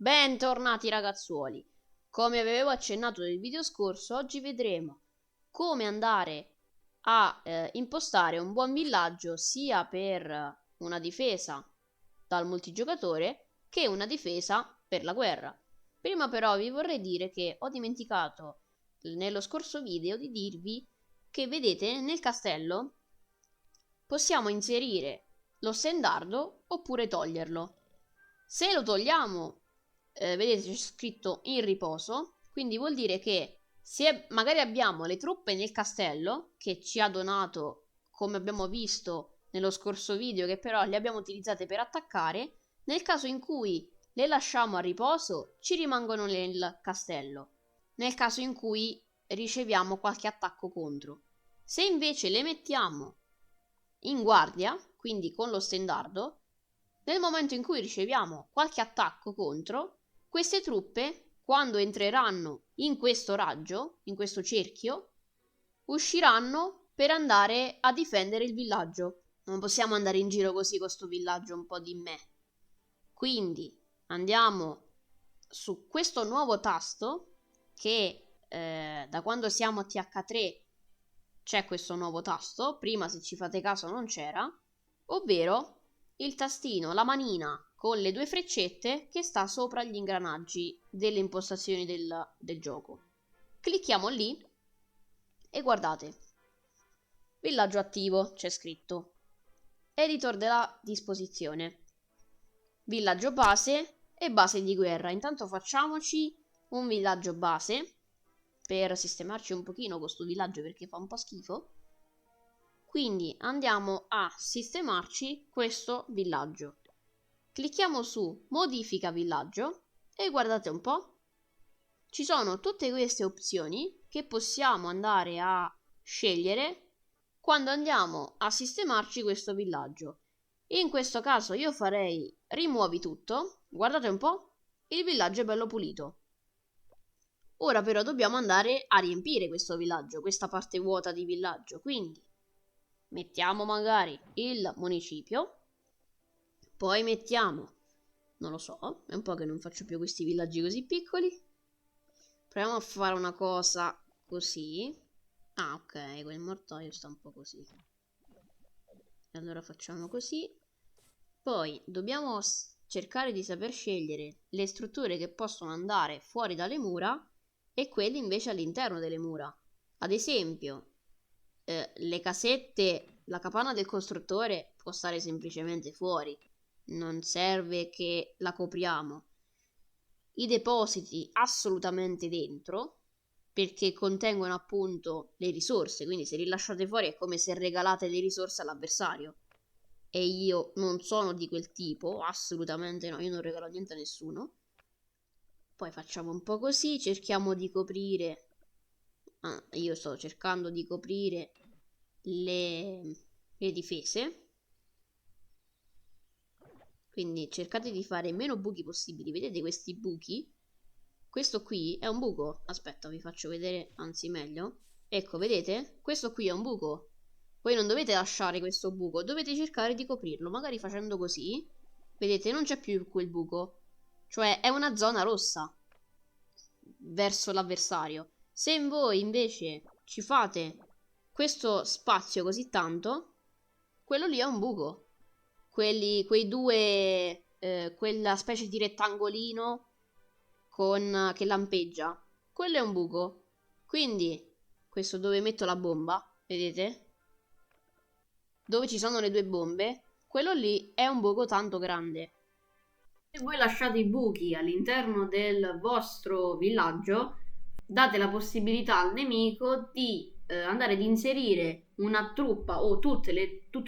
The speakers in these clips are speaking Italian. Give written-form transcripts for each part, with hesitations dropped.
Bentornati ragazzuoli, come avevo accennato nel video scorso, oggi vedremo come andare a impostare un buon villaggio sia per una difesa dal multigiocatore che una difesa per la guerra. Prima però vi vorrei dire che ho dimenticato nello scorso video di dirvi che vedete nel castello possiamo inserire lo stendardo oppure toglierlo. Se lo togliamo vedete c'è scritto in riposo, quindi vuol dire che se magari abbiamo le truppe nel castello che ci ha donato, come abbiamo visto nello scorso video, che però le abbiamo utilizzate per attaccare, nel caso in cui le lasciamo a riposo ci rimangono nel castello, nel caso in cui riceviamo qualche attacco contro. Se invece le mettiamo in guardia, quindi con lo stendardo, nel momento in cui riceviamo qualche attacco contro, queste truppe, quando entreranno in questo raggio, in questo cerchio, usciranno per andare a difendere il villaggio. Non possiamo andare in giro così con questo villaggio un po' di me. Quindi andiamo su questo nuovo tasto che da quando siamo a TH3 c'è questo nuovo tasto, prima se ci fate caso non c'era, ovvero il tastino, la manina con le due freccette che sta sopra gli ingranaggi delle impostazioni del gioco. Clicchiamo lì e guardate, villaggio attivo, c'è scritto, editor della disposizione, villaggio base e base di guerra. Intanto facciamoci un villaggio base per sistemarci un pochino questo villaggio perché fa un po' schifo. Quindi andiamo a sistemarci questo villaggio. Clicchiamo su modifica villaggio e guardate un po', ci sono tutte queste opzioni che possiamo andare a scegliere quando andiamo a sistemarci questo villaggio. In questo caso io farei rimuovi tutto, guardate un po', il villaggio è bello pulito. Ora però dobbiamo andare a riempire questo villaggio, questa parte vuota di villaggio, quindi mettiamo magari il municipio. Poi mettiamo, non lo so, è un po' che non faccio più questi villaggi così piccoli. Proviamo a fare una cosa così. Ah, ok, quel mortoio sta un po' così. E allora facciamo così. Poi dobbiamo cercare di saper scegliere le strutture che possono andare fuori dalle mura e quelle invece all'interno delle mura. Ad esempio, le casette, la capanna del costruttore può stare semplicemente fuori. Non serve che la copriamo. I depositi assolutamente dentro, perché contengono appunto le risorse, quindi se li lasciate fuori è come se regalate le risorse all'avversario. E io non sono di quel tipo, assolutamente no, io non regalo niente a nessuno. Poi facciamo un po' così, cerchiamo di coprire. Io sto cercando di coprire le difese. Quindi cercate di fare meno buchi possibili. Vedete questi buchi? Questo qui è un buco. Aspetta, vi faccio vedere, anzi meglio. Ecco, vedete? Questo qui è un buco. Voi non dovete lasciare questo buco, dovete cercare di coprirlo. Magari facendo così, vedete, non c'è più quel buco. Cioè, è una zona rossa verso l'avversario. Se voi invece ci fate questo spazio così tanto, quello lì è un buco. Quei due, quella specie di rettangolino che lampeggia, quello è un buco. Quindi, questo dove metto la bomba, vedete? Dove ci sono le due bombe, quello lì è un buco tanto grande. Se voi lasciate i buchi all'interno del vostro villaggio, date la possibilità al nemico di andare ad inserire una truppa o tutto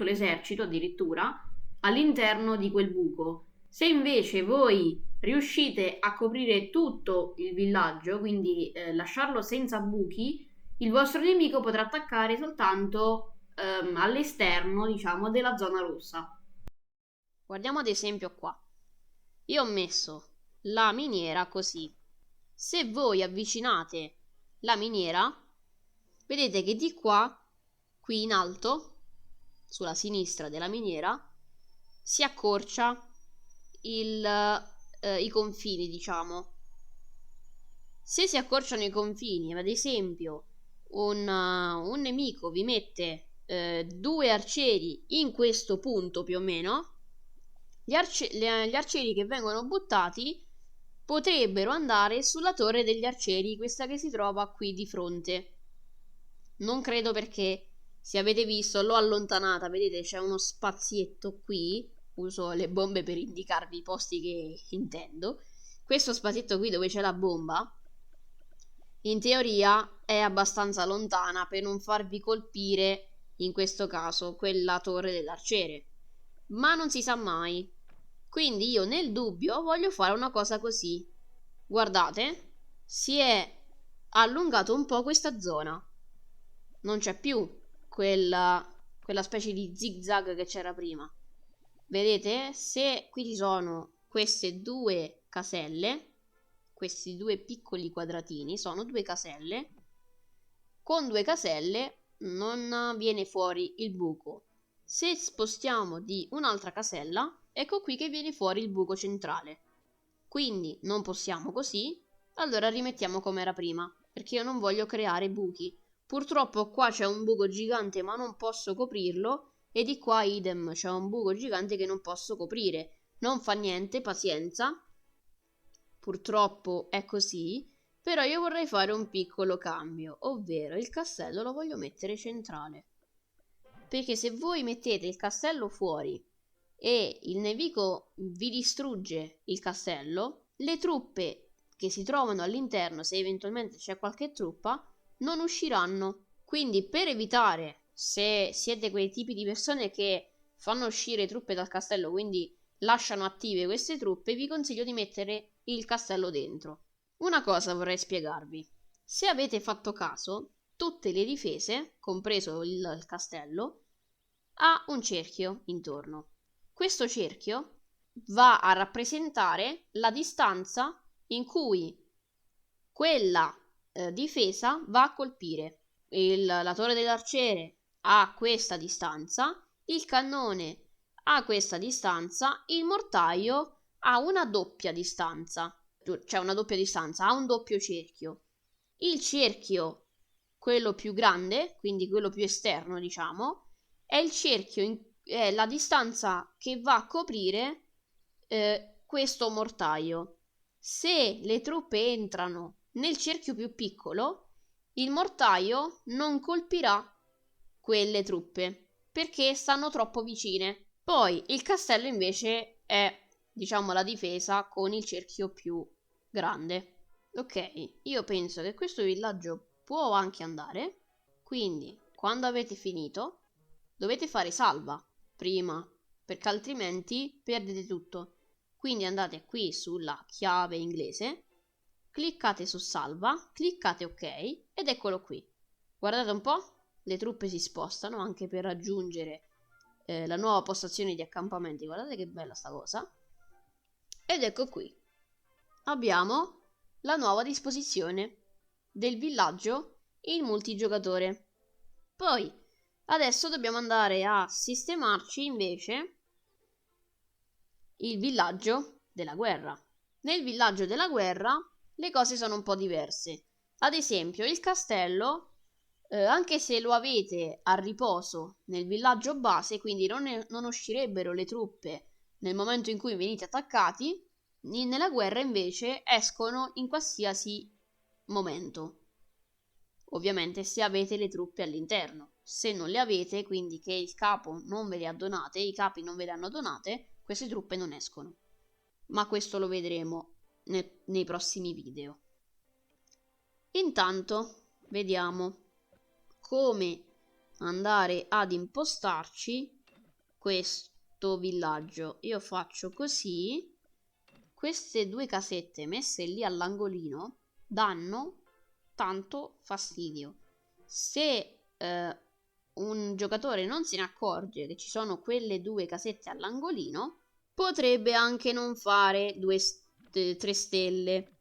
l'esercito addirittura all'interno di quel buco. Se invece voi riuscite a coprire tutto il villaggio, quindi lasciarlo senza buchi, il vostro nemico potrà attaccare soltanto all'esterno, diciamo, della zona rossa. Guardiamo ad esempio qua. Io ho messo la miniera così. Se voi avvicinate la miniera, vedete che di qua, qui in alto, sulla sinistra della miniera, si accorcia i confini, diciamo. Se si accorciano i confini, ad esempio un nemico vi mette 2 arcieri in questo punto più o meno, gli arcieri che vengono buttati potrebbero andare sulla torre degli arcieri, questa che si trova qui di fronte. Non credo, perché se avete visto l'ho allontanata, vedete c'è uno spazietto qui, uso le bombe per indicarvi i posti che intendo. Questo spazietto qui dove c'è la bomba, in teoria è abbastanza lontana per non farvi colpire, in questo caso, quella torre dell'arciere. Ma non si sa mai. Quindi io nel dubbio voglio fare una cosa così. Guardate, si è allungato un po' questa zona. Non c'è più quella specie di zigzag che c'era prima. Vedete? Se qui ci sono queste 2 caselle, questi 2 piccoli quadratini, sono 2 caselle. Con 2 caselle non viene fuori il buco. Se spostiamo di un'altra casella, ecco qui che viene fuori il buco centrale. Quindi non possiamo così, allora rimettiamo come era prima, perché io non voglio creare buchi. Purtroppo qua c'è un buco gigante ma non posso coprirlo, e di qua idem, c'è un buco gigante che non posso coprire. Non fa niente, pazienza. Purtroppo è così, però io vorrei fare un piccolo cambio, ovvero il castello lo voglio mettere centrale. Perché se voi mettete il castello fuori e il nemico vi distrugge il castello, le truppe che si trovano all'interno, se eventualmente c'è qualche truppa, non usciranno. Quindi per evitare, se siete quei tipi di persone che fanno uscire truppe dal castello, quindi lasciano attive queste truppe, vi consiglio di mettere il castello dentro. Una cosa vorrei spiegarvi. Se avete fatto caso, tutte le difese, compreso il castello, ha un cerchio intorno. Questo cerchio va a rappresentare la distanza in cui quella difesa va a colpire. La torre dell'arciere ha questa distanza, il cannone ha questa distanza, il mortaio ha una doppia distanza, cioè una doppia distanza, ha un doppio cerchio. Il cerchio, quello più grande, quindi quello più esterno, diciamo, è il cerchio, è la distanza che va a coprire questo mortaio. Se le truppe entrano nel cerchio più piccolo, il mortaio non colpirà quelle truppe perché stanno troppo vicine. Poi il castello invece è, diciamo, la difesa con il cerchio più grande. Ok, io penso che questo villaggio può anche andare, quindi quando avete finito dovete fare salva prima, perché altrimenti perdete tutto. Quindi andate qui sulla chiave inglese, cliccate su salva, cliccate ok ed eccolo qui. Guardate un po', le truppe si spostano anche per raggiungere la nuova postazione di accampamenti. Guardate che bella sta cosa. Ed ecco qui. Abbiamo la nuova disposizione del villaggio in multigiocatore. Poi adesso dobbiamo andare a sistemarci invece il villaggio della guerra. Nel villaggio della guerra le cose sono un po' diverse. Ad esempio, il castello, anche se lo avete a riposo nel villaggio base, quindi non uscirebbero le truppe nel momento in cui venite attaccati, nella guerra invece escono in qualsiasi momento. Ovviamente se avete le truppe all'interno. Se non le avete, quindi che il capo non ve le ha donate, i capi non ve le hanno donate, queste truppe non escono. Ma questo lo vedremo nei prossimi video. Intanto vediamo come andare ad impostarci questo villaggio. Io faccio così. Queste 2 casette messe lì all'angolino danno tanto fastidio. Se un giocatore non se ne accorge che ci sono quelle 2 casette all'angolino, potrebbe anche non fare 3 stelle.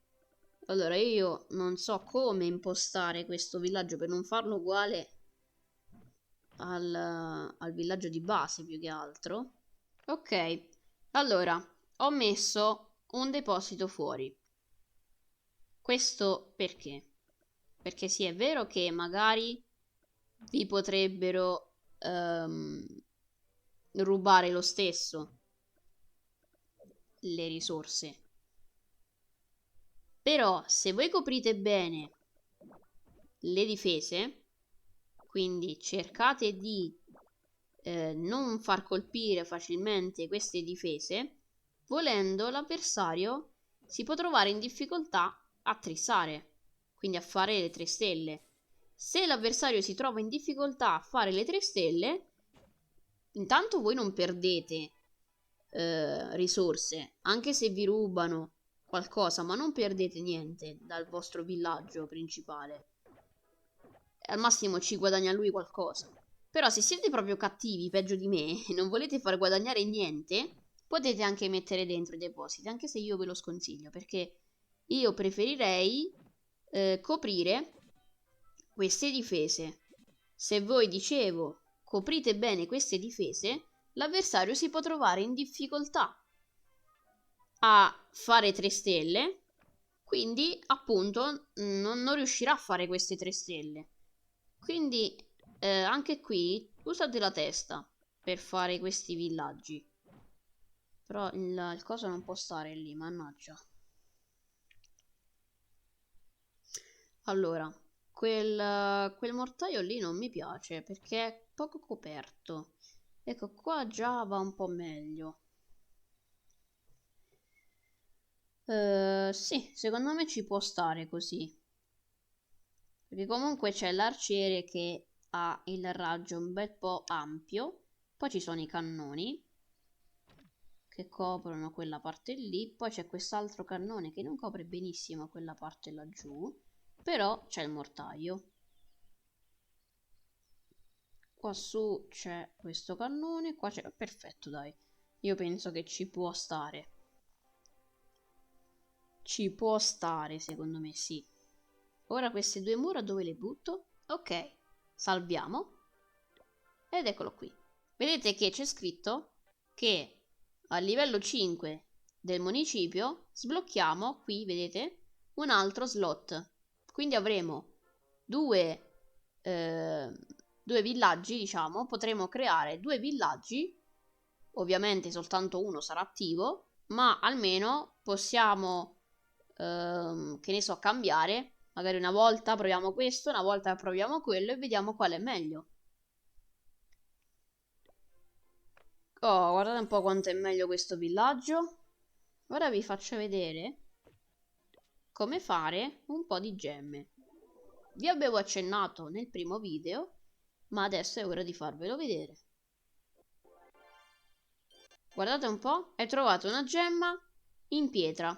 Allora io non so come impostare questo villaggio per non farlo uguale al villaggio di base, più che altro. Ok, allora ho messo un deposito fuori. Questo perché? Perché sì, è vero che magari vi potrebbero rubare lo stesso le risorse. Però se voi coprite bene le difese, quindi cercate di non far colpire facilmente queste difese, volendo l'avversario si può trovare in difficoltà a trissare, quindi a fare le 3 stelle. Se l'avversario si trova in difficoltà a fare le 3 stelle, intanto voi non perdete risorse, anche se vi rubano qualcosa, ma non perdete niente dal vostro villaggio principale. Al massimo ci guadagna lui qualcosa. Però se siete proprio cattivi, peggio di me, e non volete far guadagnare niente, potete anche mettere dentro i depositi, anche se io ve lo sconsiglio, perché io preferirei coprire queste difese. Se voi, dicevo, coprite bene queste difese, l'avversario si può trovare in difficoltà a fare 3 stelle, quindi appunto non riuscirà a fare queste 3 stelle. Quindi anche qui usate la testa per fare questi villaggi. Però il coso non può stare lì, mannaggia. Allora, quel mortaio lì non mi piace perché è poco coperto. Ecco, qua già va un po' meglio. Sì, secondo me ci può stare così. Perché comunque c'è l'arciere che ha il raggio un bel po' ampio. Poi ci sono i cannoni che coprono quella parte lì. Poi c'è quest'altro cannone che non copre benissimo quella parte laggiù. Però c'è il mortaio. Qua su c'è questo cannone. Qua c'è... Perfetto, dai. Io penso che ci può stare. Ci può stare, secondo me, sì. Ora queste 2 mura dove le butto? Ok, salviamo. Ed eccolo qui. Vedete che c'è scritto che a livello 5 del municipio sblocchiamo qui, vedete, un altro slot. Quindi avremo 2 villaggi, diciamo. Potremo creare 2 villaggi. Ovviamente soltanto uno sarà attivo, ma almeno possiamo, che ne so, cambiare. Magari una volta proviamo questo, una volta proviamo quello e vediamo qual è meglio. Oh, guardate un po' quanto è meglio questo villaggio. Ora vi faccio vedere come fare un po' di gemme. Vi avevo accennato nel primo video, ma adesso è ora di farvelo vedere. Guardate un po', hai trovato una gemma in pietra,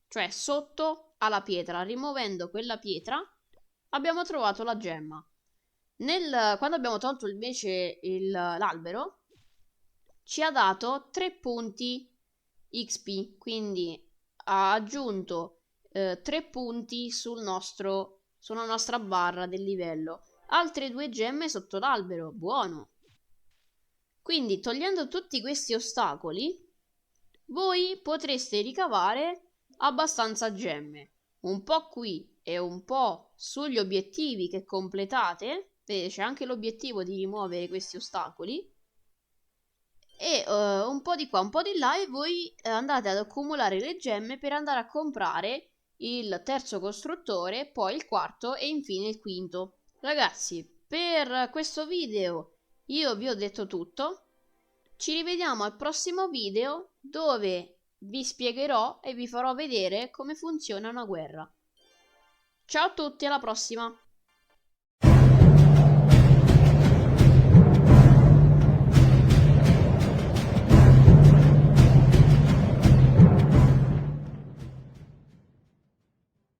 cioè sotto alla pietra. Rimuovendo quella pietra abbiamo trovato la gemma. Quando abbiamo tolto invece l'albero, ci ha dato 3 punti XP, quindi ha aggiunto 3 punti sulla nostra barra del livello. Altre 2 gemme sotto l'albero, buono. Quindi togliendo tutti questi ostacoli, voi potreste ricavare abbastanza gemme. Un po' qui e un po' sugli obiettivi che completate. Vedete, c'è anche l'obiettivo di rimuovere questi ostacoli. E un po' di qua, un po' di là, e voi andate ad accumulare le gemme per andare a comprare il terzo costruttore, poi il quarto e infine il quinto. Ragazzi, per questo video io vi ho detto tutto. Ci rivediamo al prossimo video dove vi spiegherò e vi farò vedere come funziona una guerra. Ciao a tutti, alla prossima!